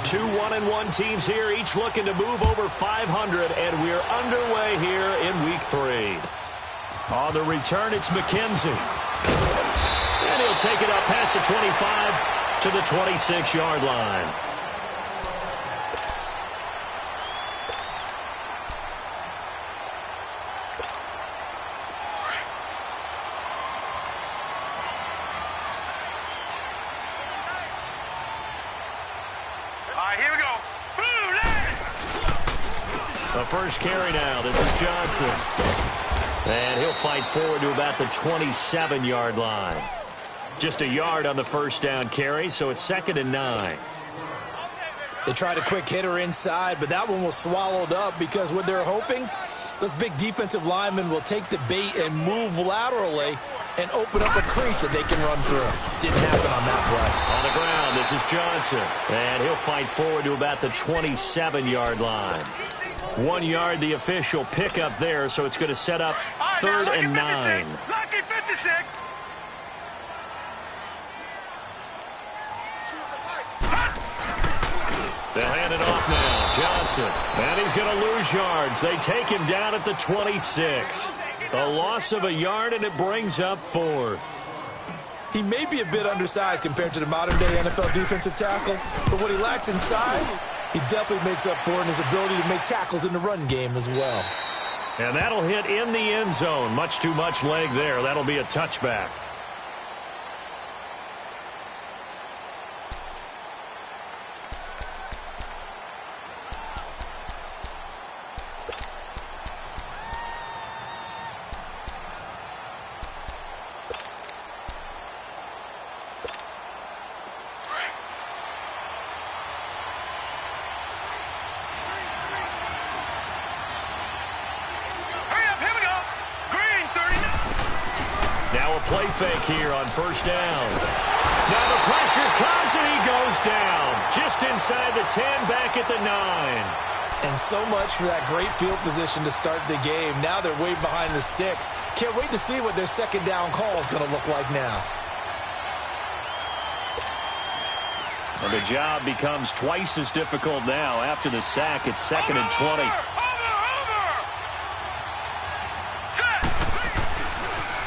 Two 1-1 teams here, each looking to move over 500, and we're underway here in Week 3. On the return, it's McKenzie. And he'll take it up past the 25 to the 26-yard line. The first carry now. This is Johnson. And he'll fight forward to about the 27-yard line. Just a yard on the first down carry, so it's 2nd and 9. They tried a quick hitter inside, but that one was swallowed up because what they're hoping, those big defensive linemen will take the bait and move laterally and open up a crease that they can run through. Didn't happen on that play. On the ground, this is Johnson. And he'll fight forward to about the 27-yard line. 1 yard, the official pickup there, so it's going to set up 3rd and 9. Lucky 56. They'll hand it off now. Johnson. And he's going to lose yards. They take him down at the 26. A loss of a yard, and it brings up 4th. He may be a bit undersized compared to the modern-day NFL defensive tackle, but what he lacks in size, he definitely makes up for in his ability to make tackles in the run game as well. And that'll hit in the end zone. Much too much leg there. That'll be a touchback. Play fake here on first down. Now the pressure comes and he goes down. Just inside the 10, back at the 9. And so much for that great field position to start the game. Now they're way behind the sticks. Can't wait to see what their second down call is going to look like now. And the job becomes twice as difficult now. After the sack, it's 2nd and 20.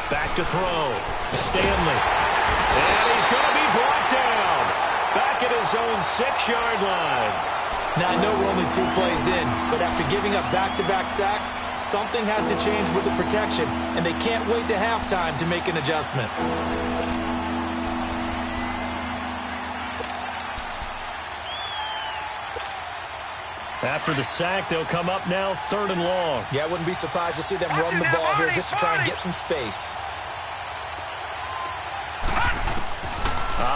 Back to throw. Stanley. And he's going to be brought down. Back at his own 6-yard line. Now, I know we're only 2 plays in, but after giving up back-to-back sacks, something has to change with the protection, and they can't wait to halftime to make an adjustment. After the sack, they'll come up now 3rd and long. Yeah, I wouldn't be surprised to see them run the ball here just to try and get some space.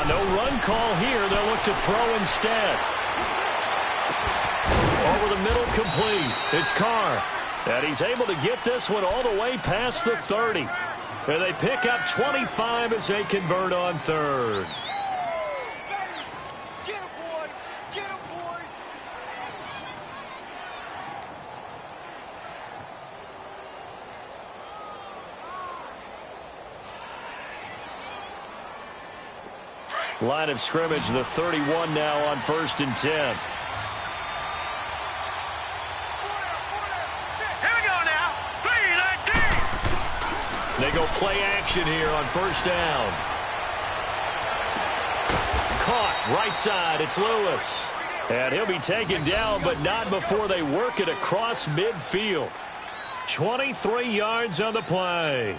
No run call here. They'll look to throw instead. Over the middle, complete. It's Carr. And he's able to get this one all the way past the 30. And they pick up 25 as they convert on 3rd. Line of scrimmage, the 31 now on 1st and 10. Here we go now. 3-19. They go play action here on 1st down. Caught right side. It's Lewis. And he'll be taken down, but not before they work it across midfield. 23 yards on the play.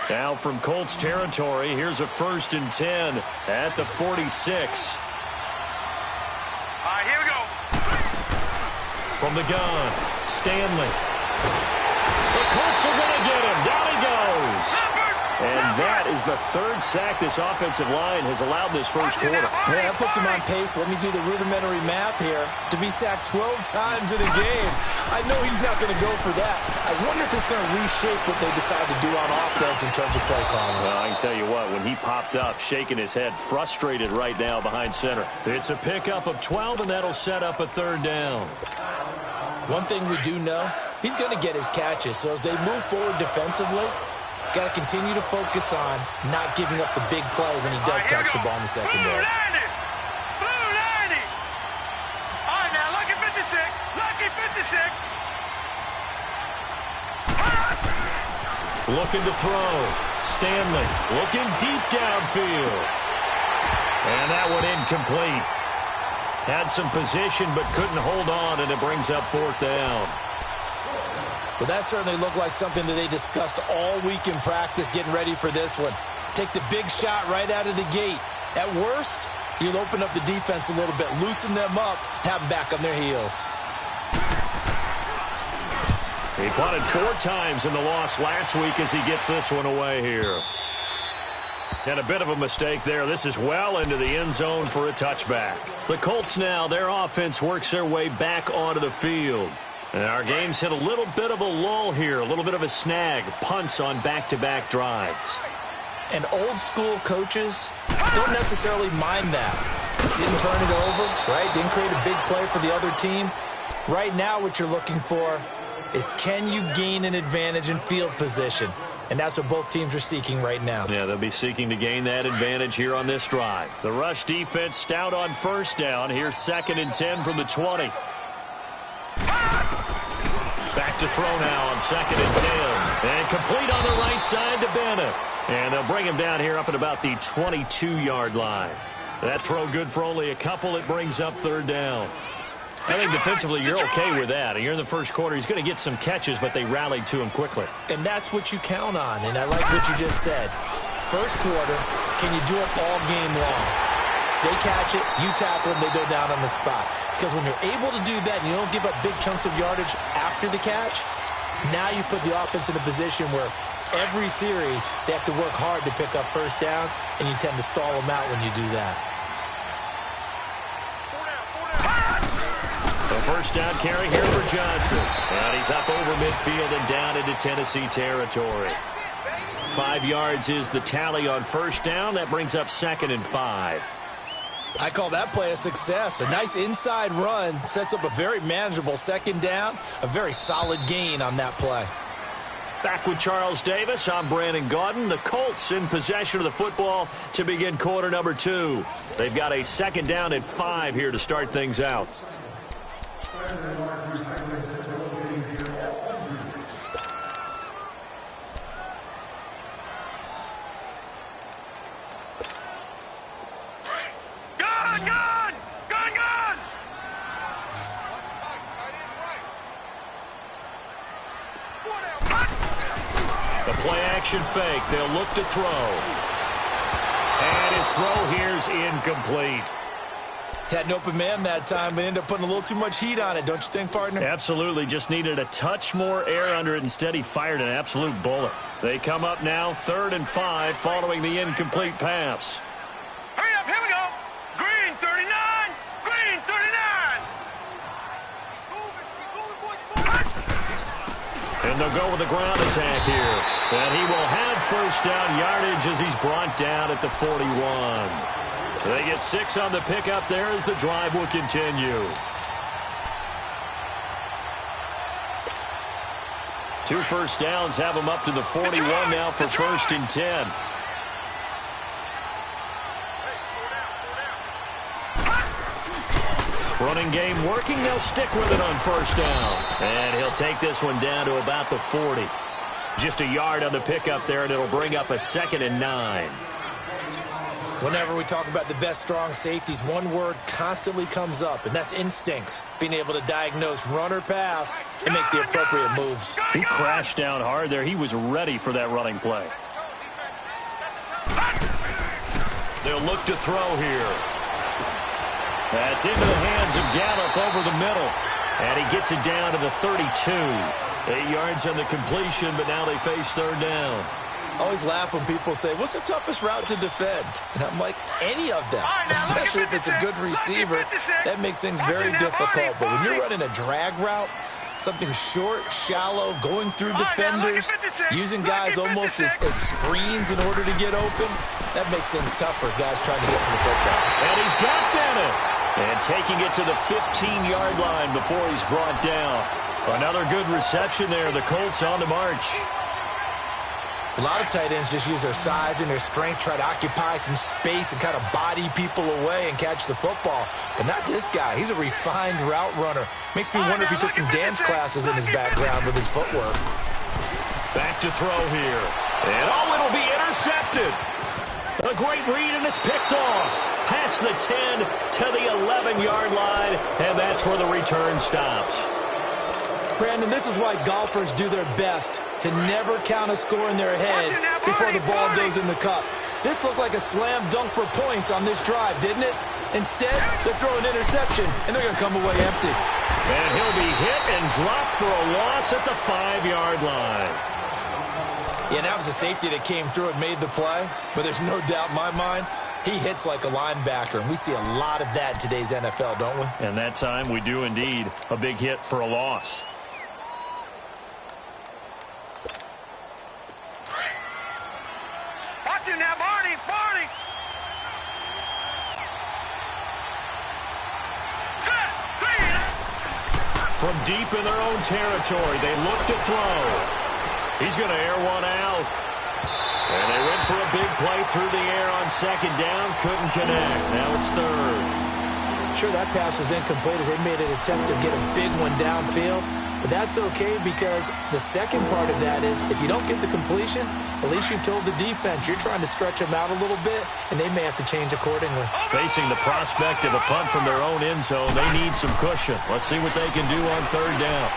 Now from Colts territory, here's a 1st and 10 at the 46. All right, here we go. From the gun, Stanley. The Colts are going to get him. Down he goes. And that is the third sack this offensive line has allowed this first quarter. Yeah, that puts him on pace. Let me do the rudimentary math here. To be sacked 12 times in a game, I know he's not going to go for that. I wonder if it's going to reshape what they decide to do on offense in terms of play calling. Well, I can tell you what, when he popped up, shaking his head, frustrated right now behind center. It's a pickup of 12, and that'll set up a third down. One thing we do know, he's going to get his catches. So as they move forward defensively, got to continue to focus on not giving up the big play when he does catch the ball in the secondary. Blue 90. All right, now, lucky 56. Lucky 56. Looking to throw. Stanley looking deep downfield. And that one incomplete. Had some position but couldn't hold on, and it brings up fourth down. Well, that certainly looked like something that they discussed all week in practice getting ready for this one. Take the big shot right out of the gate. At worst, you'll open up the defense a little bit, loosen them up, have them back on their heels. He punted 4 times in the loss last week as he gets this one away here. And a bit of a mistake there. This is well into the end zone for a touchback. The Colts now, their offense works their way back onto the field. And our game's hit a little bit of a lull here, a little bit of a snag. Punts on back-to-back drives. And old-school coaches don't necessarily mind that. Didn't turn it over, right? Didn't create a big play for the other team. Right now what you're looking for is can you gain an advantage in field position? And that's what both teams are seeking right now. Yeah, they'll be seeking to gain that advantage here on this drive. The rush defense stout on first down. Here's 2nd and 10 from the 20. Back to throw now on 2nd and 10. And complete on the right side to Bennett. And they'll bring him down here up at about the 22-yard line. That throw good for only a couple. It brings up third down. I think defensively you're okay with that. You're in the first quarter. He's going to get some catches, but they rallied to him quickly. And that's what you count on. And I like what you just said. First quarter, can you do it all game long? They catch it, you tackle them, they go down on the spot. Because when you're able to do that and you don't give up big chunks of yardage after the catch, now you put the offense in a position where every series they have to work hard to pick up first downs, and you tend to stall them out when you do that. The first down carry here for Johnson. And he's up over midfield and down into Tennessee territory. 5 yards is the tally on first down. That brings up 2nd and 5. I call that play a success. A nice inside run sets up a very manageable second down. A very solid gain on that play. Back with Charles Davis, I'm Brandon Gaudin. The Colts in possession of the football to begin quarter number 2. They've got a 2nd down and 5 here to start things out. Play-action fake. They'll look to throw. And his throw here's incomplete. Had an open man that time, but ended up putting a little too much heat on it, don't you think, partner? Absolutely. Just needed a touch more air under it. Instead, he fired an absolute bullet. They come up now, 3rd and 5, following the incomplete pass. Hurry up, here we go. Green 39. Green 39. And they'll go with the ground attack here. And he will have first down yardage as he's brought down at the 41. They get 6 on the pickup there as the drive will continue. 2 first downs have them up to the 41 now for 1st and 10. Running game working. They'll stick with it on first down. And he'll take this one down to about the 40. Just a yard on the pickup there, and it'll bring up a 2nd and 9. Whenever we talk about the best strong safeties, one word constantly comes up, and that's instincts. Being able to diagnose run or pass and make the appropriate moves. He crashed down hard there. He was ready for that running play. They'll look to throw here. That's into the hands of Gallup over the middle. And he gets it down to the 32. 8 yards on the completion, but now they face 3rd down. I always laugh when people say, what's the toughest route to defend? And I'm like, any of them, especially if it's a good receiver. That makes things very difficult. But when you're running a drag route, something short, shallow, going through defenders, using guys almost as screens in order to get open, that makes things tough for guys trying to get to the football. And he's got Bennett. And taking it to the 15-yard line before he's brought down. Another good reception there. The Colts on the march. A lot of tight ends just use their size and their strength, try to occupy some space and kind of body people away and catch the football. But not this guy. He's a refined route runner. Makes me wonder if he took some dance classes in his background with his footwork. Back to throw here. And it'll be intercepted. A great read, and it's picked off. Past the 10 to the 11-yard line, and that's where the return stops. Brandon, this is why golfers do their best to never count a score in their head before the ball goes in the cup. This looked like a slam dunk for points on this drive, didn't it? Instead, they're throwing an interception, and they're going to come away empty. And he'll be hit and dropped for a loss at the 5-yard line. Yeah, that was a safety that came through and made the play, but there's no doubt in my mind, he hits like a linebacker, and we see a lot of that in today's NFL, don't we? And that time we do indeed. A big hit for a loss. Watch him now, Barney! Set! From deep in their own territory, they look to throw. He's going to air one out. And they went for a big play through the air on second down. Couldn't connect. Now it's third. Sure, that pass was incomplete as they made an attempt to get a big one downfield. But that's okay because the second part of that is if you don't get the completion, at least you've told the defense you're trying to stretch them out a little bit, and they may have to change accordingly. Facing the prospect of a punt from their own end zone, they need some cushion. Let's see what they can do on third down.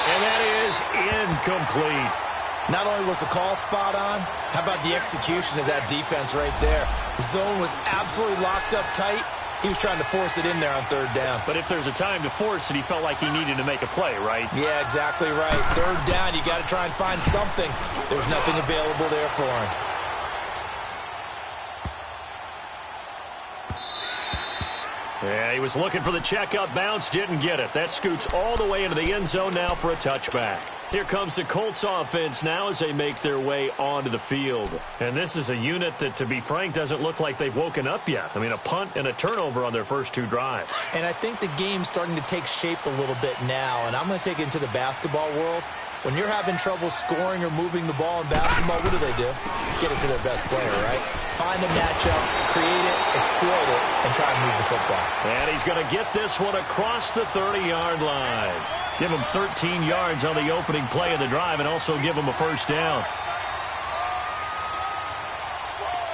And that is incomplete. Not only was the call spot on, how about the execution of that defense right there? The zone was absolutely locked up tight. He was trying to force it in there on third down. But if there's a time to force it, he felt like he needed to make a play, right? Yeah, exactly right. Third down, you got to try and find something. There's nothing available there for him. Yeah, he was looking for the checkup bounce, didn't get it. That scoots all the way into the end zone now for a touchback. Here comes the Colts offense now as they make their way onto the field. And this is a unit that, to be frank, doesn't look like they've woken up yet. I mean, a punt and a turnover on their first two drives. And I think the game's starting to take shape a little bit now, and I'm going to take it into the basketball world. When you're having trouble scoring or moving the ball in basketball, what do? Get it to their best player, right? Find a matchup, create it, exploit it, and try and move the football. And he's going to get this one across the 30-yard line. Give him 13 yards on the opening play of the drive and also give him a first down.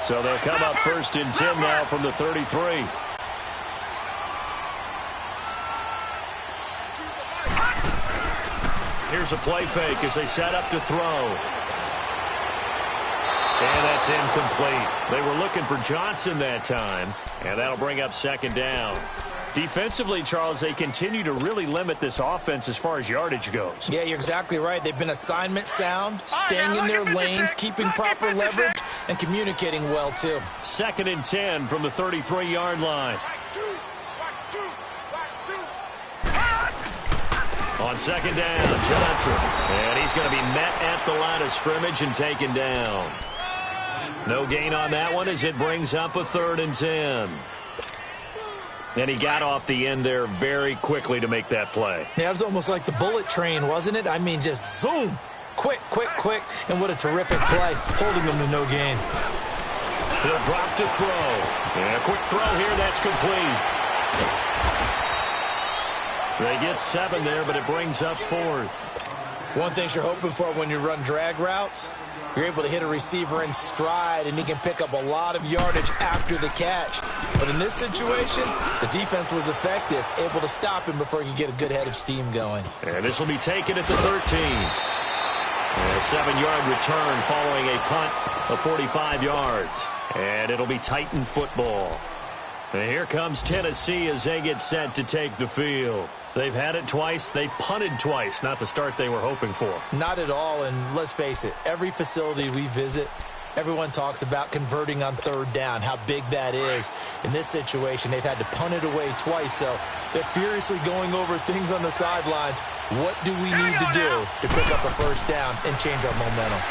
So they'll come up first and 10 now from the 33. Here's a play fake as they set up to throw. And that's incomplete. They were looking for Johnson that time, and that'll bring up second down. Defensively, Charles, they continue to really limit this offense as far as yardage goes. Yeah, you're exactly right. They've been assignment sound, staying in their lanes, keeping proper leverage, and communicating well, too. Second and 10 from the 33-yard line. On second down, Johnson. And he's going to be met at the line of scrimmage and taken down. No gain on that one as it brings up a third and 10. And he got off the end there very quickly to make that play. Yeah, it was almost like the bullet train, wasn't it? I mean, just zoom. Quick, quick, quick. And what a terrific play, holding them to no gain. He'll drop to throw. And a quick throw here, that's complete. They get 7 there, but it brings up fourth. One thing you're hoping for when you run drag routes, you're able to hit a receiver in stride, and he can pick up a lot of yardage after the catch. But in this situation, the defense was effective, able to stop him before he could get a good head of steam going. And this will be taken at the 13. And a 7-yard return following a punt of 45 yards. And it'll be Titan football. And here comes Tennessee as they get set to take the field. They've had it twice. They've punted twice. Not the start they were hoping for. Not at all, and let's face it, every facility we visit, everyone talks about converting on third down, how big that is. In this situation, they've had to punt it away twice, so they're furiously going over things on the sidelines. What do we need to do to pick up a first down and change our momentum?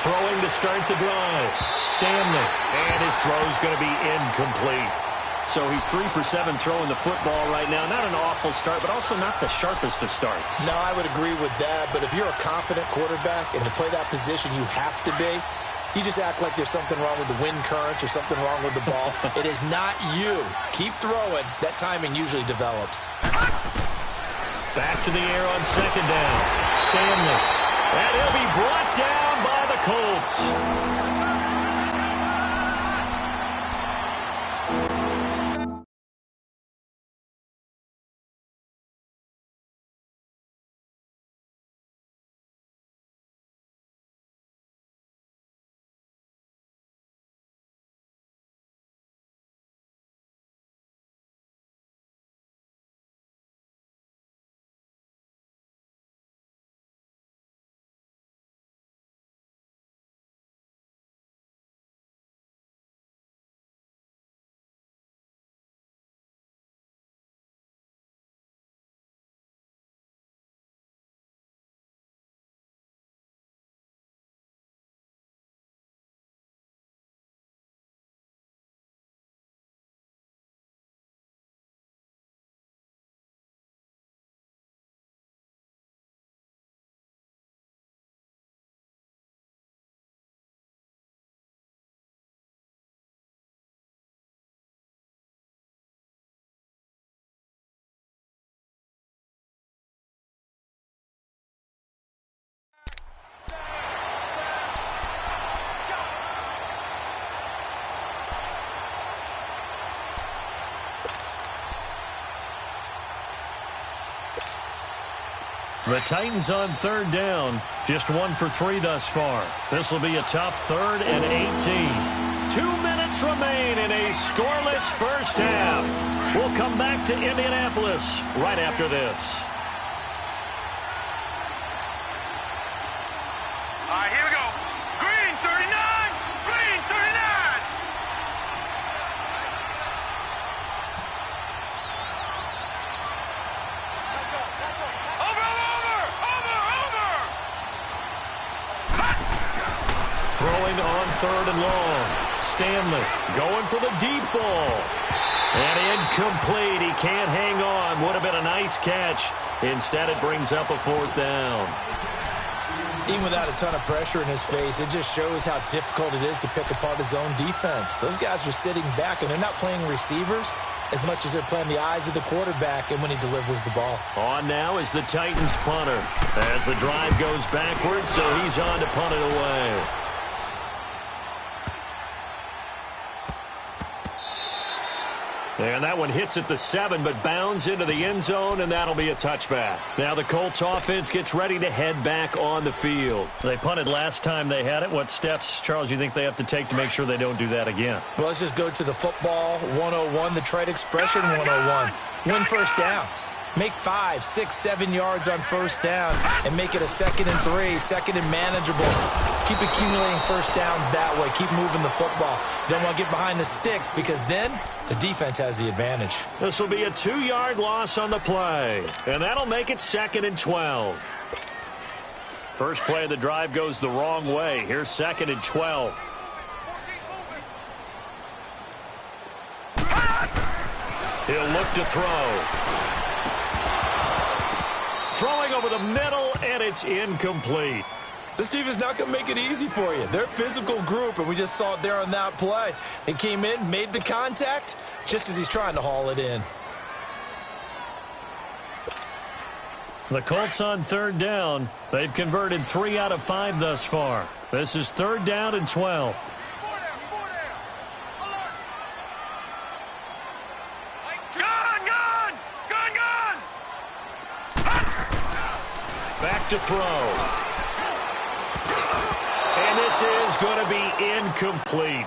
Throwing to start the drive. Stanley. And his throw's going to be incomplete. So he's 3 for 7 throwing the football right now. Not an awful start, but also not the sharpest of starts. No, I would agree with that. But if you're a confident quarterback and to play that position you have to be, you just act like there's something wrong with the wind currents or something wrong with the ball. It is not you. Keep throwing. That timing usually develops. Back to the air on second down. Stanley. And he'll be brought down by the Colts. The Titans on third down, just 1 for 3 thus far. This will be a tough 3rd and 18. 2 minutes remain in a scoreless first half. We'll come back to Indianapolis right after this. All right, here we go. Green 39. Green 39. Throwing on 3rd and long. Stanley going for the deep ball. And incomplete. He can't hang on. Would have been a nice catch. Instead, it brings up a 4th down. Even without a ton of pressure in his face, it just shows how difficult it is to pick apart his own defense. Those guys are sitting back, and they're not playing receivers as much as they're playing the eyes of the quarterback and when he delivers the ball. On now is the Titans punter. As the drive goes backwards, so he's on to punt it away. And that one hits at the 7, but bounds into the end zone, and that'll be a touchback. Now the Colts offense gets ready to head back on the field. They punted last time they had it. What steps, Charles, you think they have to take to make sure they don't do that again? Well, let's just go to the football 101, the trite expression 101. Win first down. Make 5, 6, 7 yards on first down and make it a 2nd and 3, 2nd and manageable. Keep accumulating first downs that way. Keep moving the football. You don't want to get behind the sticks because then the defense has the advantage. This will be a 2-yard loss on the play, and that'll make it 2nd and 12. First play of the drive goes the wrong way. Here's 2nd and 12. He'll look to throw. Throwing over the middle, and it's incomplete. This team is not going to make it easy for you. They're a physical group, and we just saw it there on that play. They came in, made the contact, just as he's trying to haul it in. The Colts on 3rd down. They've converted 3 out of 5 thus far. This is 3rd down and 12. Back to throw. And this is going to be incomplete.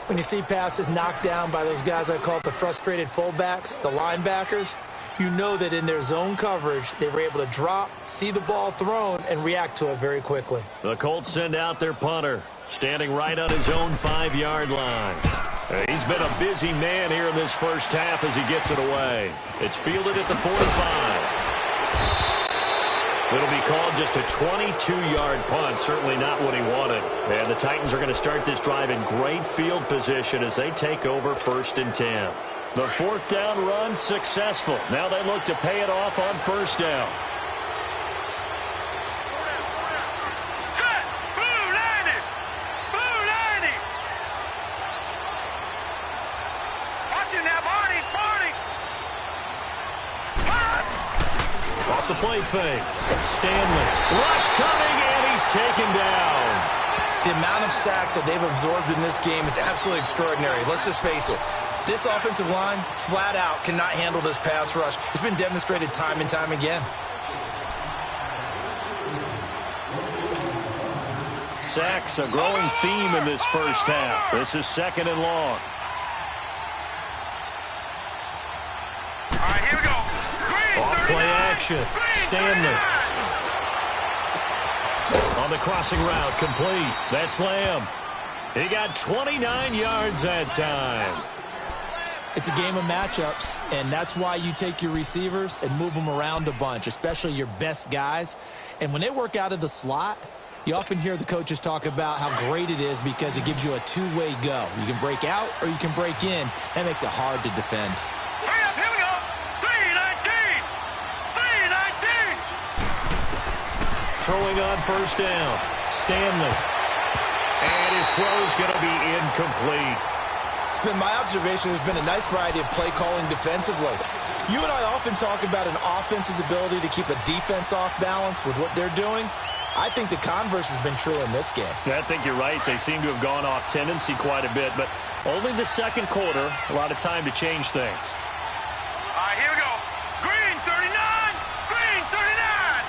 When you see passes knocked down by those guys I call it the frustrated fullbacks, the linebackers, you know that in their zone coverage, they were able to drop, see the ball thrown, and react to it very quickly. The Colts send out their punter, standing right on his own 5-yard line. He's been a busy man here in this first half as he gets it away. It's fielded at the 45. It'll be called just a 22-yard punt, certainly not what he wanted. And the Titans are going to start this drive in great field position as they take over 1st and 10. The 4th down run successful. Now they look to pay it off on 1st down. Set! Blue 90! Blue 90! Watch it now, Barney! Barney! Off the play fake. Stanley. Rush coming, and he's taken down. The amount of sacks that they've absorbed in this game is absolutely extraordinary. Let's just face it. This offensive line, flat out, cannot handle this pass rush. It's been demonstrated time and time again. Sacks, a growing theme in this first half. This is 2nd and long. All right, here we go. Green, Off 39. play action. Green, Stanley. 39. On the crossing route, complete. That's Lamb. He got 29 yards that time. It's a game of matchups, and that's why you take your receivers and move them around a bunch, especially your best guys. And when they work out of the slot, you often hear the coaches talk about how great it is because it gives you a two-way go. You can break out or you can break in. That makes it hard to defend. Hurry up, here we go. 319. 319. Throwing on 1st down. Stanley. And his throw's going to be incomplete. It's been my observation there's been a nice variety of play calling defensively. You and I often talk about an offense's ability to keep a defense off balance with what they're doing. I think the converse has been true in this game. I think you're right. They seem to have gone off tendency quite a bit, but only the 2nd quarter, a lot of time to change things. All right, here we go. Green 39. Green 39.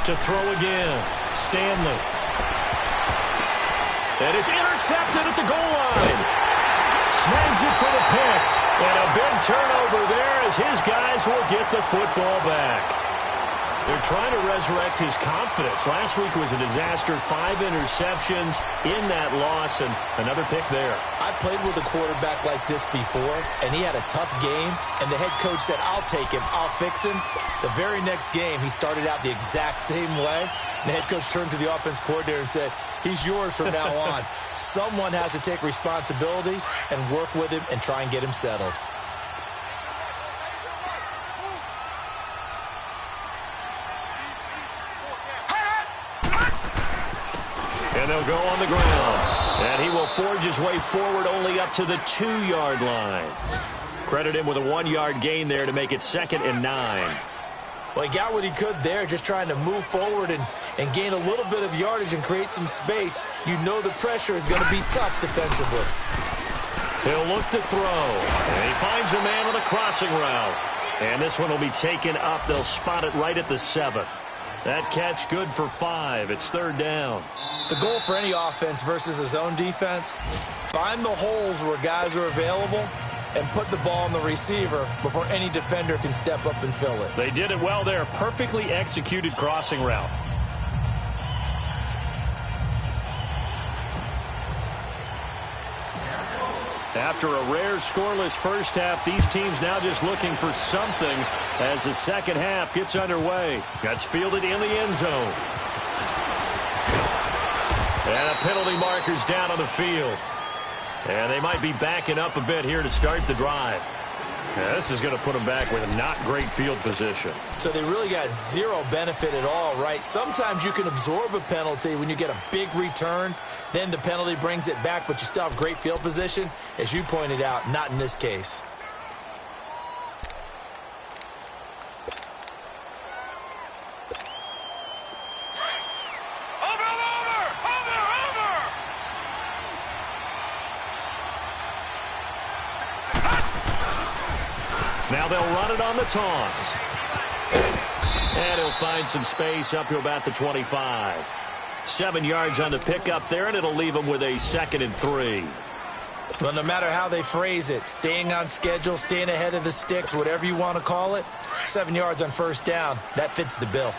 To throw again. Stanley. And it's intercepted at the goal line. Snags it for the pick. And a big turnover there as his guys will get the football back. They're trying to resurrect his confidence. Last week was a disaster. 5 interceptions in that loss, and another pick there. I played with a quarterback like this before, and he had a tough game, and the head coach said, I'll take him, I'll fix him. The very next game, he started out the exact same way, and the head coach turned to the offense coordinator and said, he's yours from now on. Someone has to take responsibility and work with him and try and get him settled. And they'll go on the ground. And he will forge his way forward only up to the 2-yard line. Credit him with a 1-yard gain there to make it 2nd and 9. Well, he got what he could there, just trying to move forward and gain a little bit of yardage and create some space. You know the pressure is going to be tough defensively. He'll look to throw. And he finds a man on the crossing route. And this one will be taken up. They'll spot it right at the 7. That catch good for 5. It's 3rd down. The goal for any offense versus a zone defense, find the holes where guys are available and put the ball on the receiver before any defender can step up and fill it. They did it well there. Perfectly executed crossing route. After a rare scoreless first half, these teams now just looking for something as the second half gets underway. That's fielded in the end zone. And a penalty marker's down on the field. And they might be backing up a bit here to start the drive. Yeah, this is going to put them back with a not great field position. So they really got zero benefit at all, right? Sometimes you can absorb a penalty when you get a big return. Then the penalty brings it back, but you still have great field position. As you pointed out, not in this case. Now they'll run it on the toss. And he'll find some space up to about the 25. 7 yards on the pickup there, and it'll leave them with a 2nd and 3. Well, no matter how they phrase it, staying on schedule, staying ahead of the sticks, whatever you want to call it, 7 yards on first down, that fits the bill.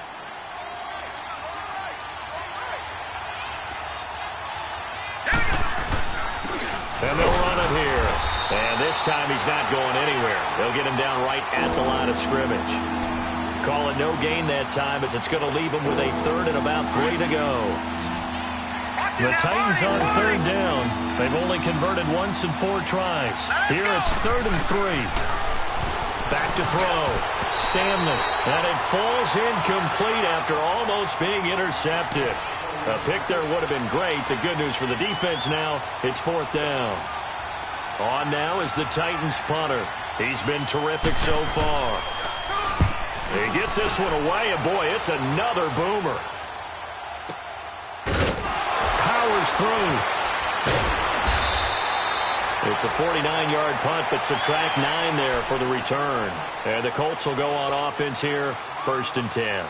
And they'll run it here. And this time he's not going anywhere. They'll get him down right at the line of scrimmage. Call it no gain that time as it's going to leave him with a 3rd and about 3 to go. The Titans on 3rd down. They've only converted once in 4 tries. Here it's 3rd and 3. Back to throw. Stanley. And it falls incomplete after almost being intercepted. A pick there would have been great. The good news for the defense now, it's 4th down. On now is the Titans punter. He's been terrific so far. He gets this one away, and boy, it's another boomer. Powers through. It's a 49-yard punt, but subtract 9 there for the return. And the Colts will go on offense here, 1st and 10.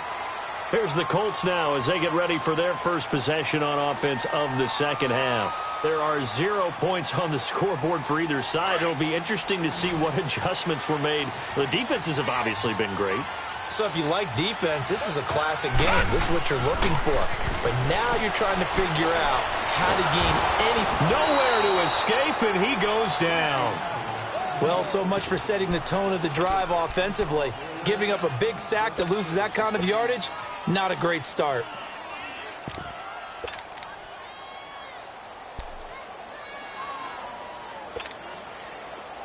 Here's the Colts now as they get ready for their first possession on offense of the second half. There are 0 points on the scoreboard for either side. It'll be interesting to see what adjustments were made. The defenses have obviously been great. So if you like defense, this is a classic game. This is what you're looking for. But now you're trying to figure out how to gain anything. Nowhere to escape, and he goes down. Well, so much for setting the tone of the drive offensively. Giving up a big sack that loses that kind of yardage, not a great start.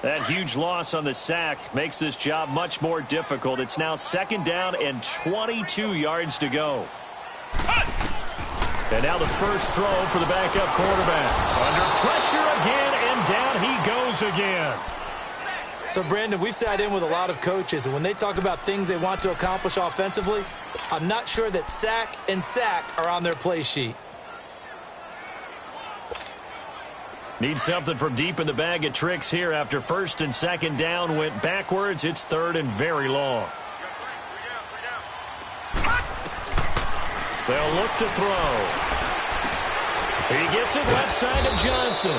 That huge loss on the sack makes this job much more difficult. It's now 2nd down and 22 yards to go. And now the first throw for the backup quarterback. Under pressure again, and down he goes again. So, Brandon, we've sat in with a lot of coaches, and when they talk about things they want to accomplish offensively, I'm not sure that sack and sack are on their play sheet. Need something from deep in the bag of tricks here after 1st and 2nd down went backwards. It's 3rd and very long. They'll look to throw. He gets it left side to Johnson.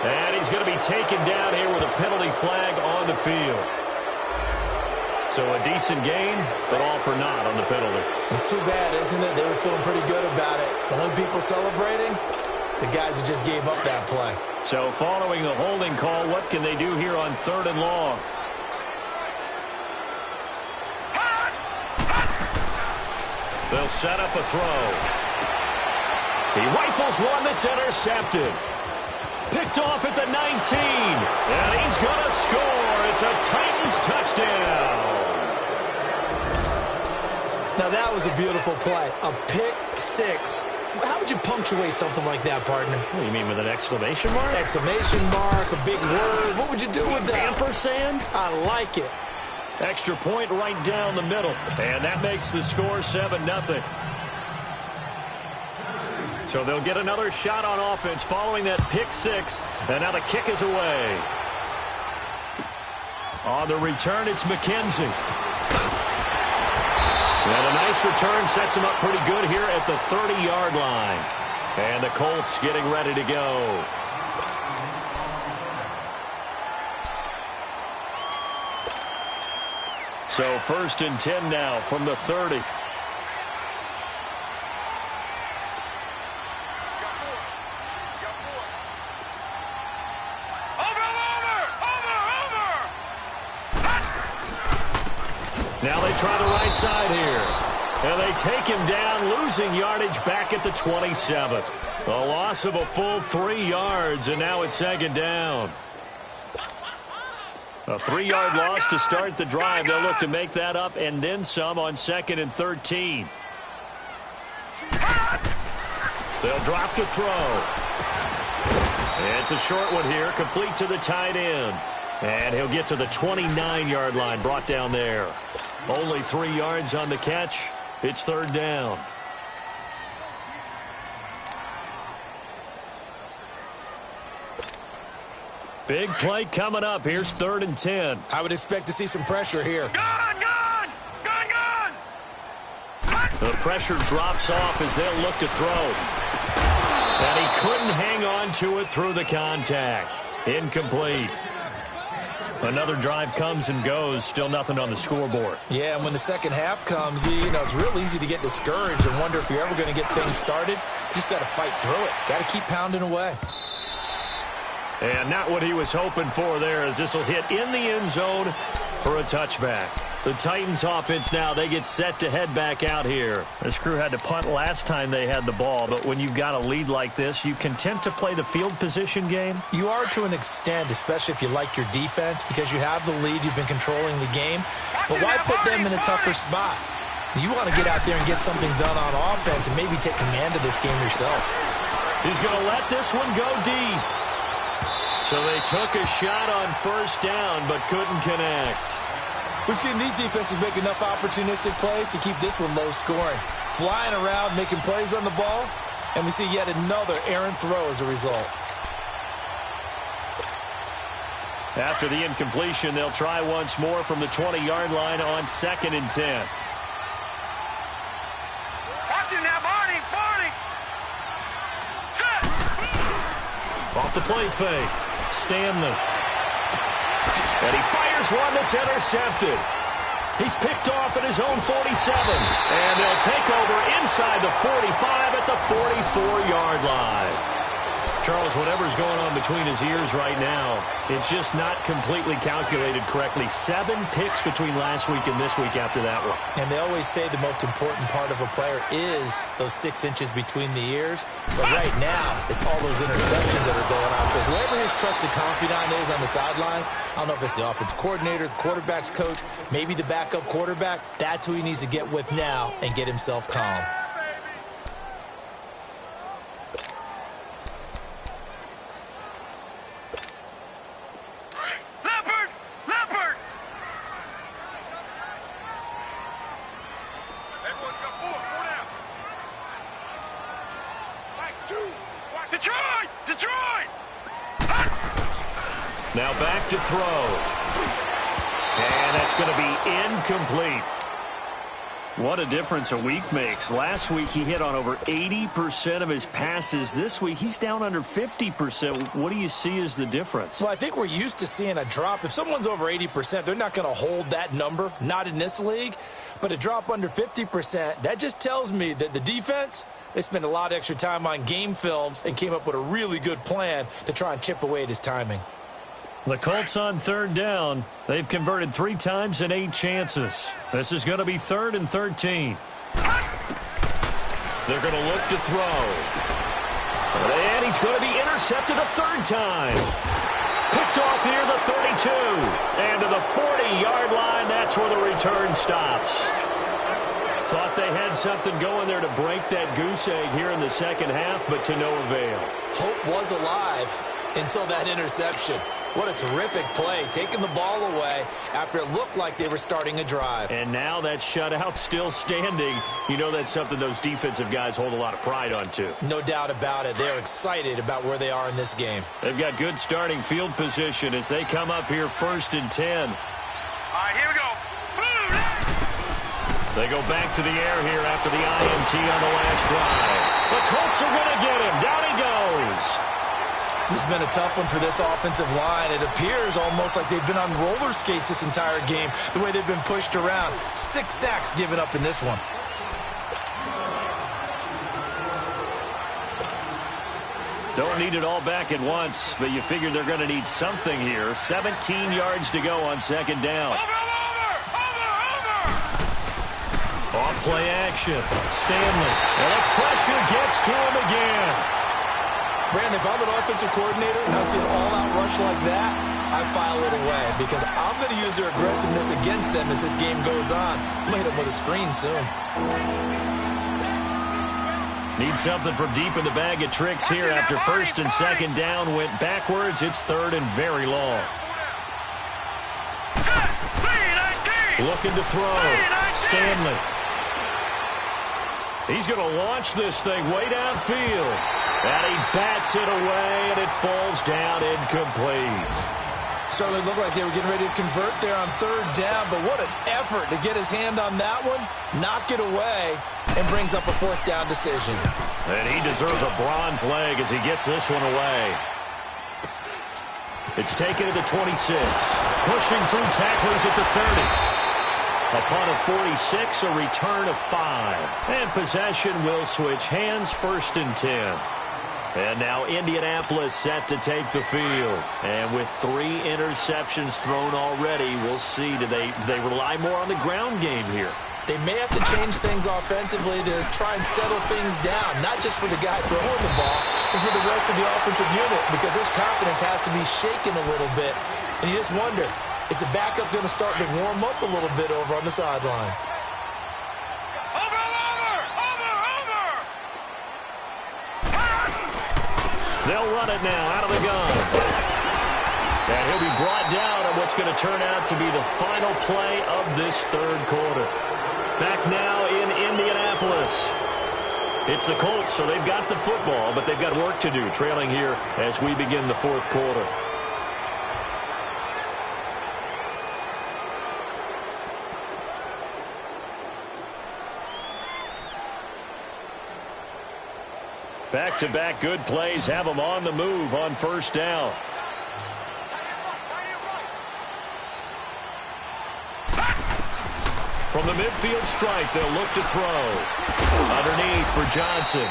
And he's going to be taken down here with a penalty flag on the field. So a decent gain, but all for naught on the penalty. It's too bad, isn't it? They were feeling pretty good about it. The only people celebrating, the guys who just gave up that play. So following the holding call, what can they do here on 3rd and long? They'll set up a throw. He rifles one that's intercepted. Picked off at the 19. And he's going to score. It's a Titans touchdown. Now that was a beautiful play. A pick 6. How would you punctuate something like that, partner? What do you mean, with an exclamation mark? Exclamation mark, a big word. What would you do with that? Ampersand? I like it. Extra point right down the middle. And that makes the score 7-0. So they'll get another shot on offense following that pick 6. And now the kick is away. On the return, it's McKenzie. And a nice return sets him up pretty good here at the 30-yard line. And the Colts getting ready to go. So 1st and 10 now from the 30. Now they try the right side here. And they take him down, losing yardage back at the 27. A loss of a full 3 yards, and now it's 2nd down. A 3-yard loss to start the drive. They'll look to make that up and then some on 2nd and 13. They'll drop to throw. It's a short one here, complete to the tight end. And he'll get to the 29-yard line, brought down there. Only 3 yards on the catch. It's 3rd down. Big play coming up. Here's 3rd and 10. I would expect to see some pressure here. Gone! Gone! Gone! Gone! The pressure drops off as they'll look to throw. And he couldn't hang on to it through the contact. Incomplete. Another drive comes and goes. Still nothing on the scoreboard. Yeah, and when the second half comes, you know, it's real easy to get discouraged and wonder if you're ever going to get things started. You just got to fight through it. Got to keep pounding away. And not what he was hoping for there, as this will hit in the end zone for a touchback. The Titans offense now, they get set to head back out here. This crew had to punt last time they had the ball, but when you've got a lead like this, you content to play the field position game? You are to an extent, especially if you like your defense, because you have the lead, you've been controlling the game. But why put them in a tougher spot? You want to get out there and get something done on offense and maybe take command of this game yourself. He's going to let this one go deep. So they took a shot on first down, but couldn't connect. We've seen these defenses make enough opportunistic plays to keep this one low scoring. Flying around, making plays on the ball, and we see yet another errant throw as a result. After the incompletion, they'll try once more from the 20-yard line on 2nd and 10. Watch him now, Barney! Barney! Set! Off the play fake. Stanley. And he fires one that's intercepted. He's picked off at his own 47. And they'll take over inside the 45 at the 44-yard line. Charles, whatever's going on between his ears right now, it's just not completely calculated correctly. 7 picks between last week and this week after that one. And they always say the most important part of a player is those 6 inches between the ears. But right now, it's all those interceptions that are going on. So whoever his trusted confidant is on the sidelines, I don't know if it's the offense coordinator, the quarterback's coach, maybe the backup quarterback, that's who he needs to get with now and get himself calm. Now back to throw. And that's going to be incomplete. What a difference a week makes. Last week he hit on over 80% of his passes. This week he's down under 50%. What do you see as the difference? Well, I think we're used to seeing a drop. If someone's over 80%, they're not going to hold that number, not in this league. But a drop under 50%, that just tells me that the defense, they spent a lot of extra time on game films and came up with a really good plan to try and chip away at his timing. The Colts on 3rd down. They've converted 3 times in 8 chances. This is going to be 3rd and 13. They're going to look to throw. And he's going to be intercepted a 3rd time. Picked off near the 32. And to the 40-yard line, that's where the return stops. Thought they had something going there to break that goose egg here in the second half, but to no avail. Hope was alive until that interception. What a terrific play, taking the ball away after it looked like they were starting a drive. And now that shutout still standing. You know that's something those defensive guys hold a lot of pride on, too. No doubt about it. They're excited about where they are in this game. They've got good starting field position as they come up here 1st and 10. All right, here we go. They go back to the air here after the INT on the last drive. The Colts are going to get him. Down he goes. This has been a tough one for this offensive line. It appears almost like they've been on roller skates this entire game, the way they've been pushed around. 6 sacks given up in this one. Don't need it all back at once, but you figure they're going to need something here. 17 yards to go on 2nd down. Over! Off play action. Stanley. And the pressure gets to him again. Brandon, if I'm an offensive coordinator and I see an all-out rush like that, I file it away because I'm going to use their aggressiveness against them as this game goes on. I'm going to hit them with a screen soon. Need something from deep in the bag of tricks here after 1st and 2nd down. Went backwards. It's 3rd and very long. Looking to throw. Stanley. He's going to launch this thing way downfield. And he bats it away, and it falls down incomplete. Certainly looked like they were getting ready to convert there on 3rd down, but what an effort to get his hand on that one, knock it away, and brings up a 4th down decision. And he deserves a bronze leg as he gets this one away. It's taken to the 26. Pushing through tacklers at the 30. Upon a 46, a return of 5. And possession will switch hands, 1st and 10. And now Indianapolis set to take the field. And with 3 interceptions thrown already, we'll see. Do they rely more on the ground game here? They may have to change things offensively to try and settle things down, not just for the guy throwing the ball, but for the rest of the offensive unit, because their confidence has to be shaken a little bit. And you just wonder, is the backup going to start to warm up a little bit over on the sideline? They'll run it now out of the gun. And he'll be brought down on what's going to turn out to be the final play of this 3rd quarter. Back now in Indianapolis. It's the Colts, so they've got the football, but they've got work to do, trailing here as we begin the 4th quarter. Back-to-back good plays have them on the move on 1st down. From the midfield stripe, they'll look to throw. Underneath for Johnson.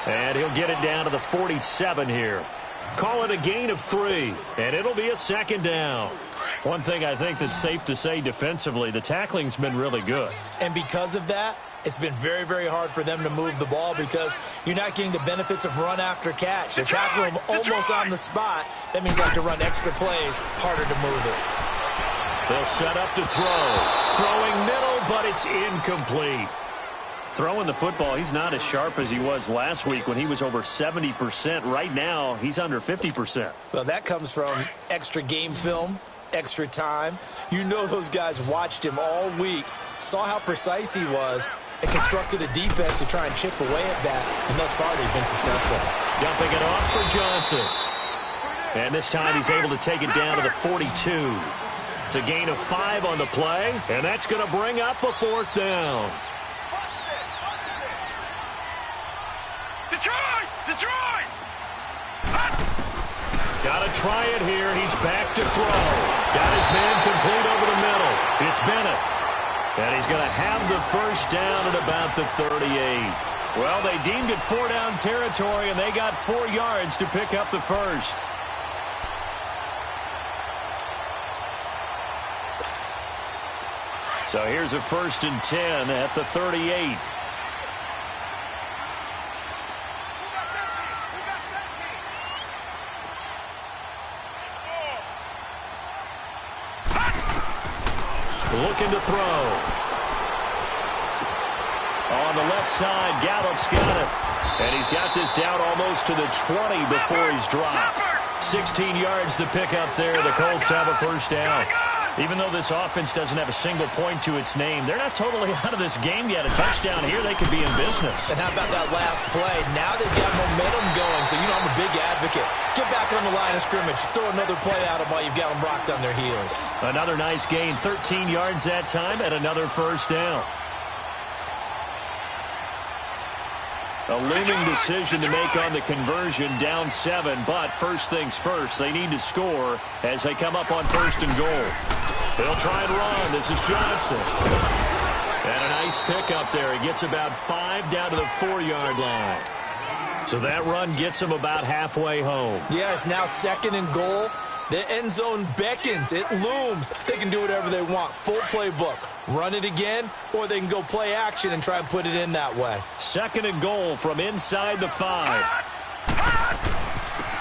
And he'll get it down to the 47 here. Call it a gain of 3, and it'll be a 2nd down. One thing I think that's safe to say defensively, the tackling's been really good. And because of that, it's been very, very hard for them to move the ball because you're not getting the benefits of run after catch. They're tackling them almost on the spot. That means they have to run extra plays, harder to move it. They'll set up to throw. Throwing middle, but it's incomplete. Throwing the football, he's not as sharp as he was last week when he was over 70%. Right now, he's under 50%. Well, that comes from extra game film, extra time. You know those guys watched him all week, saw how precise he was, and constructed a defense to try and chip away at that, and thus far they've been successful. Dumping it off for Johnson. And this time he's able to take it down to the 42. It's a gain of 5 on the play, and that's going to bring up a 4th down. Detroit! Got to try it here. He's back to throw. Got his man complete over the middle. It's Bennett. And he's going to have the 1st down at about the 38. Well, they deemed it 4-down territory, and they got 4 yards to pick up the 1st. So here's a 1st and 10 at the 38. Looking to throw. On the left side, Gallup's got it. And he's got this down almost to the 20 before he's dropped. 16 yards to pick up there. The Colts have a 1st down. Even though this offense doesn't have a single point to its name, they're not totally out of this game yet. A touchdown here, they could be in business. And how about that last play? Now they've got momentum going, so you know I'm a big advocate. Get back on the line of scrimmage. Throw another play at them while you've got them rocked on their heels. Another nice gain, 13 yards that time, and another 1st down. A looming decision to make on the conversion, down 7, but first things first, they need to score as they come up on 1st and goal. They'll try and run. This is Johnson. And a nice pickup there. He gets about 5 down to the 4-yard line. So that run gets him about halfway home. Yeah, it's now 2nd and goal. The end zone beckons. It looms. They can do whatever they want. Full playbook. Run it again, or they can go play action and try and put it in that way. 2nd and goal from inside the 5.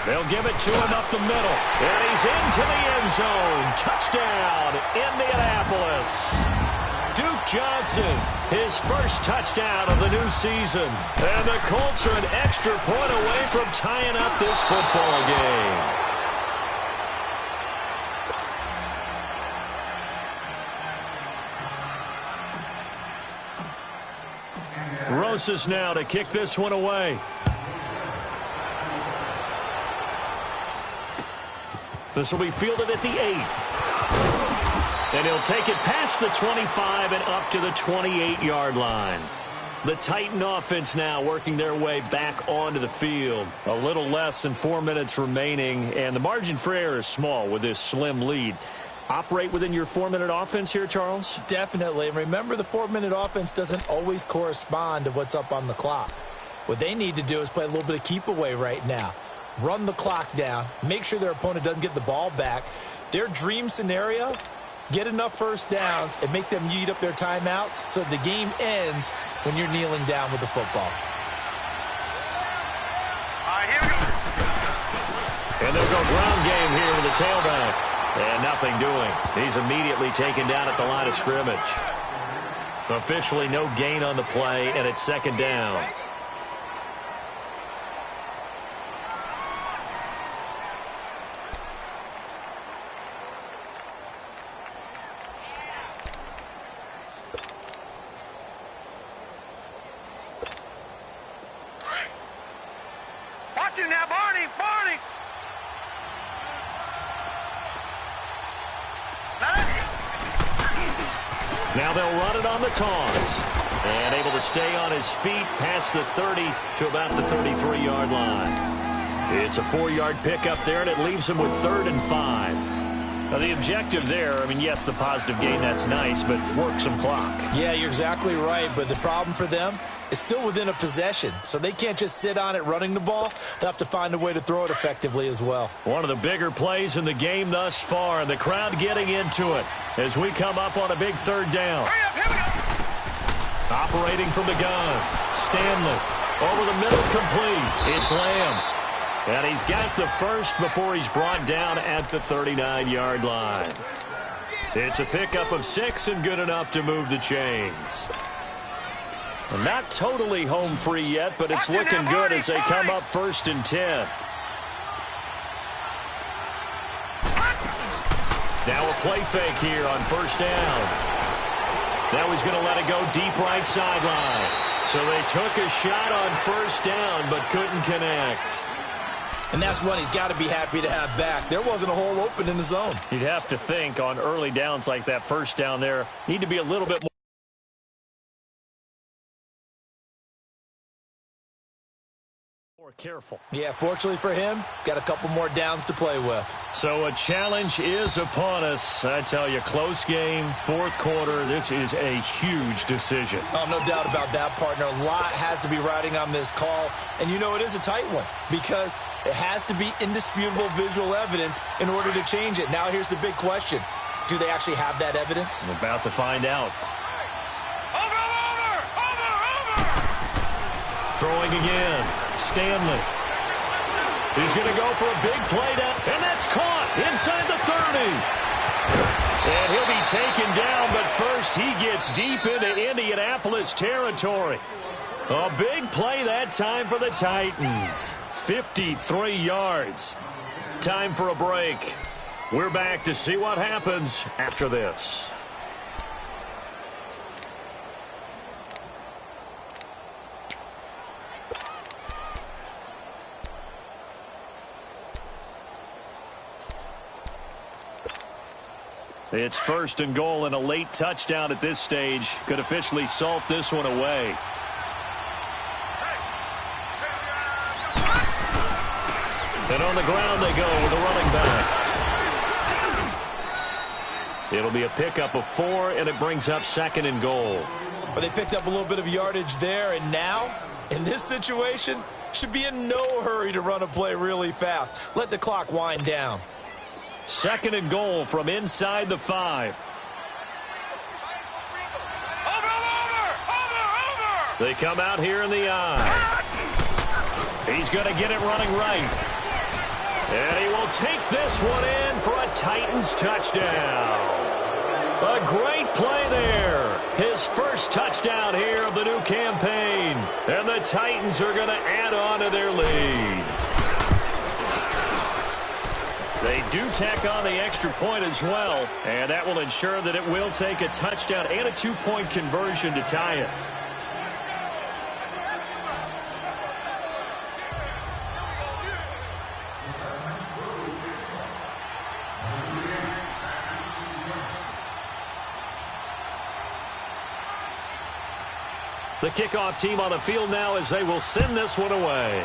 They'll give it to him up the middle. And he's into the end zone. Touchdown, Indianapolis. Duke Johnson, his 1st touchdown of the new season. And the Colts are an extra point away from tying up this football game. Rosas now to kick this one away. This will be fielded at the 8. And he'll take it past the 25 and up to the 28-yard line. The Titan offense now working their way back onto the field. A little less than 4 minutes remaining, and the margin for error is small with this slim lead. Operate within your 4-minute offense here, Charles? Definitely. And remember, the 4-minute offense doesn't always correspond to what's up on the clock. What they need to do is play a little bit of keep away right now. Run the clock down. Make sure their opponent doesn't get the ball back. Their dream scenario, get enough first downs and make them eat up their timeouts so the game ends when you're kneeling down with the football. All right, here we go. And they'll go ground game here with the tailback. And nothing doing. He's immediately taken down at the line of scrimmage. Officially no gain on the play, and it's second down. Watch him now, Barney. Barney. Now they'll run it on the toss. And able to stay on his feet past the 30 to about the 33-yard line. It's a 4-yard pickup there, and it leaves him with 3rd and 5. Now the objective there, I mean, yes, the positive gain, that's nice, but work some clock. Yeah, you're exactly right, but the problem for them is still within a possession, so they can't just sit on it running the ball. They'll have to find a way to throw it effectively as well. One of the bigger plays in the game thus far, and the crowd getting into it as we come up on a big 3rd down. Hurry up, here we go. Operating from the gun, Stanley over the middle, complete. It's Lamb. And he's got the first before he's brought down at the 39-yard line. It's a pickup of 6 and good enough to move the chains. Not totally home free yet, but it's looking good as they come up 1st and 10. Now a play fake here on 1st down. Now he's going to let it go deep right sideline. So they took a shot on 1st down but couldn't connect. And that's one he's got to be happy to have back. There wasn't a hole open in the zone. You'd have to think on early downs like that 1st down there, need to be a little bit more careful. Yeah, fortunately for him, got a couple more downs to play with. So a challenge is upon us. I tell you, close game, 4th quarter. This is a huge decision. Oh, no doubt about that, partner. A lot has to be riding on this call. And you know it is a tight one because it has to be indisputable visual evidence in order to change it. Now here's the big question. Do they actually have that evidence? I'm about to find out. Throwing again. Stanley. He's going to go for a big play down, and that's caught inside the 30. And he'll be taken down, but first he gets deep into Indianapolis territory. A big play that time for the Titans. 53 yards. Time for a break. We're back to see what happens after this. It's 1st and goal, and a late touchdown at this stage could officially salt this one away. And on the ground they go with a running back. It'll be a pickup of 4, and it brings up 2nd and goal. But they picked up a little bit of yardage there, and now, in this situation, should be in no hurry to run a play really fast. Let the clock wind down. 2nd and goal from inside the 5. Over. They come out here in the eye. He's going to get it running right. And he will take this one in for a Titans touchdown. A great play there. His first touchdown here of the new campaign. And the Titans are going to add on to their lead. They do tack on the extra point as well, and that will ensure that it will take a touchdown and a 2-point conversion to tie it. The kickoff team on the field now as they will send this one away.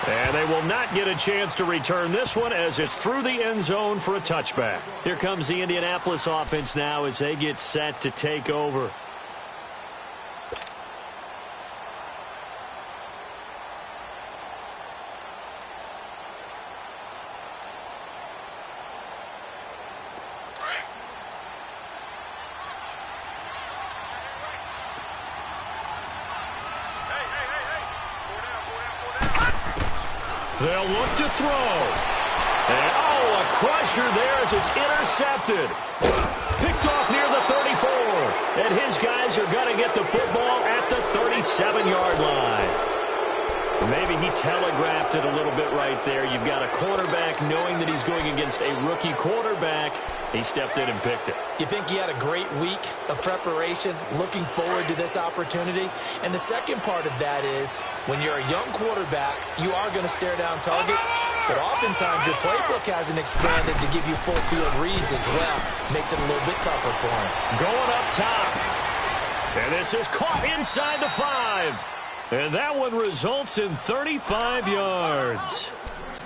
And they will not get a chance to return this one as it's through the end zone for a touchback. Here comes the Indianapolis offense now as they get set to take over. They'll look to throw. And, a crusher there as it's intercepted. Picked off near the 34. And his guys are going to get the football at the 37-yard line. Maybe he telegraphed it a little bit right there. You've got a quarterback knowing that he's going against a rookie quarterback. He stepped in and picked it. You think he had a great week of preparation, looking forward to this opportunity? And the second part of that is, when you're a young quarterback, you are going to stare down targets, but oftentimes your playbook hasn't expanded to give you full field reads as well. Makes it a little bit tougher for him. Going up top. And this is caught inside the 5. And that one results in 35 yards.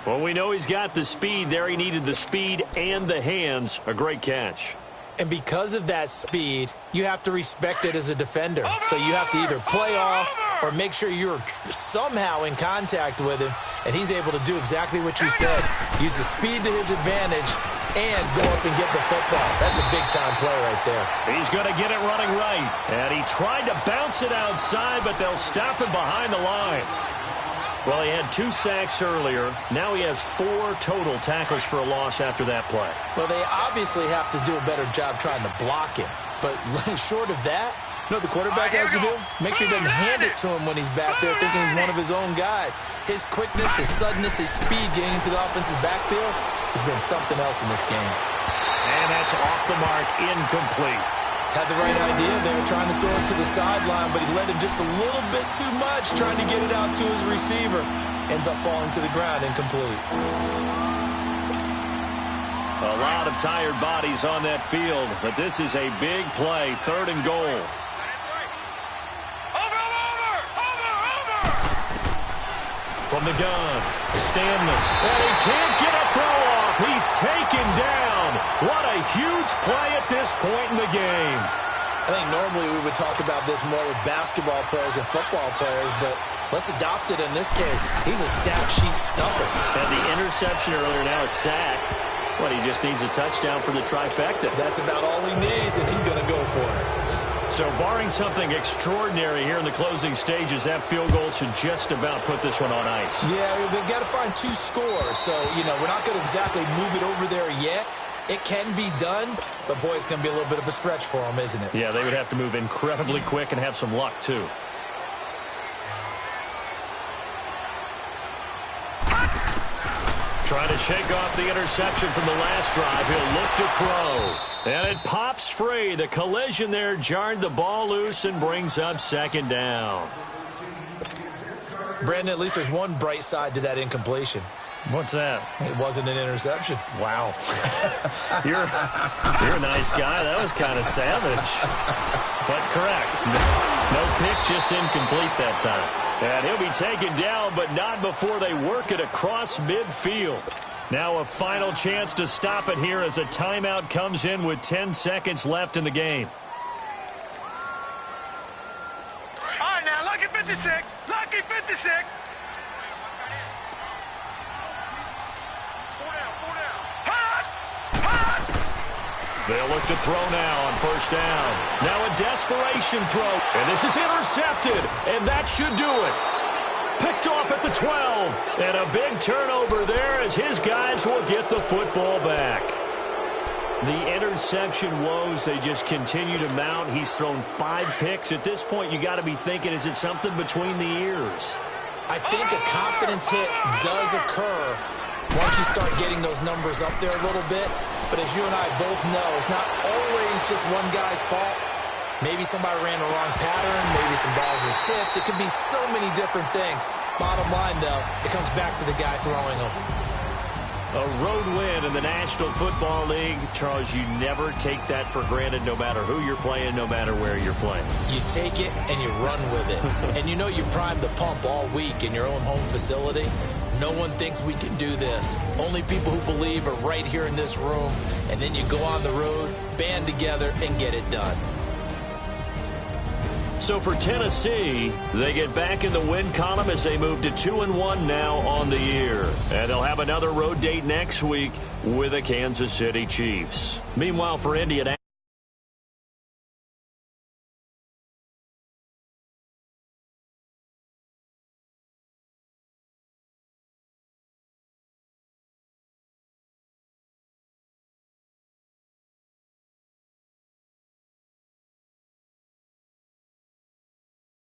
Well, we know he's got the speed there. He needed the speed and the hands. A great catch. And because of that speed, you have to respect it as a defender. So you have to either play off or make sure you're somehow in contact with him, and he's able to do exactly what you said. Use the speed to his advantage and go up and get the football. That's a big-time play right there. He's going to get it running right. And he tried to bounce it outside, but they'll stop him behind the line. Well, he had 2 sacks earlier. Now he has 4 total tackles for a loss after that play. Well, they obviously have to do a better job trying to block him. But short of that, you know what the quarterback has to do? Make sure he doesn't hand it to him when he's back there thinking he's one of his own guys. His quickness, his suddenness, his speed getting into the offense's backfield has been something else in this game. And that's off the mark, incomplete. Had the right idea there, trying to throw it to the sideline, but he let him just a little bit too much, trying to get it out to his receiver. Ends up falling to the ground, incomplete. A lot of tired bodies on that field, but this is a big play, 3rd and goal. From the gun, Stanley. And he can't get a throw off. He's taken down. What a huge play at this point in the game. I think normally we would talk about this more with basketball players and football players, but let's adopt it in this case. He's a stat sheet stuffer. And the interception earlier, now a sack. What, he just needs a touchdown for the trifecta. That's about all he needs, and he's going to go for it. So barring something extraordinary here in the closing stages, that field goal should just about put this one on ice. Yeah, we've got to find 2 scores. So, we're not going to exactly move it over there yet. It can be done, but, boy, it's going to be a little bit of a stretch for them, isn't it? Yeah, they would have to move incredibly quick and have some luck, too. Trying to shake off the interception from the last drive. He'll look to throw. And it pops free. The collision there jarred the ball loose and brings up 2nd down. Brandon, at least there's one bright side to that incompletion. What's that? It wasn't an interception. Wow. You're a nice guy. That was kind of savage. But correct. No pick, just incomplete that time. And he'll be taken down, but not before they work it across midfield. Now a final chance to stop it here as a timeout comes in with 10 seconds left in the game. All right, now, lucky 56. Lucky 56. They'll look to throw now on 1st down. Now a desperation throw. And this is intercepted. And that should do it. Picked off at the 12. And a big turnover there as his guys will get the football back. The interception woes, they just continue to mount. He's thrown 5 picks. At this point, you got to be thinking, is it something between the ears? I think a confidence hit does occur once you start getting those numbers up there a little bit. But as you and I both know, it's not always just one guy's fault. Maybe somebody ran the wrong pattern. Maybe some balls were tipped. It could be so many different things. Bottom line, though, it comes back to the guy throwing them. A road win in the National Football League. Charles, you never take that for granted no matter who you're playing, no matter where you're playing. You take it and you run with it. And you know you primed the pump all week in your own home facility. No one thinks we can do this. Only people who believe are right here in this room. And then you go on the road, band together, and get it done. So for Tennessee, they get back in the win column as they move to 2-1 now on the year. And they'll have another road date next week with the Kansas City Chiefs. Meanwhile, for Indianapolis,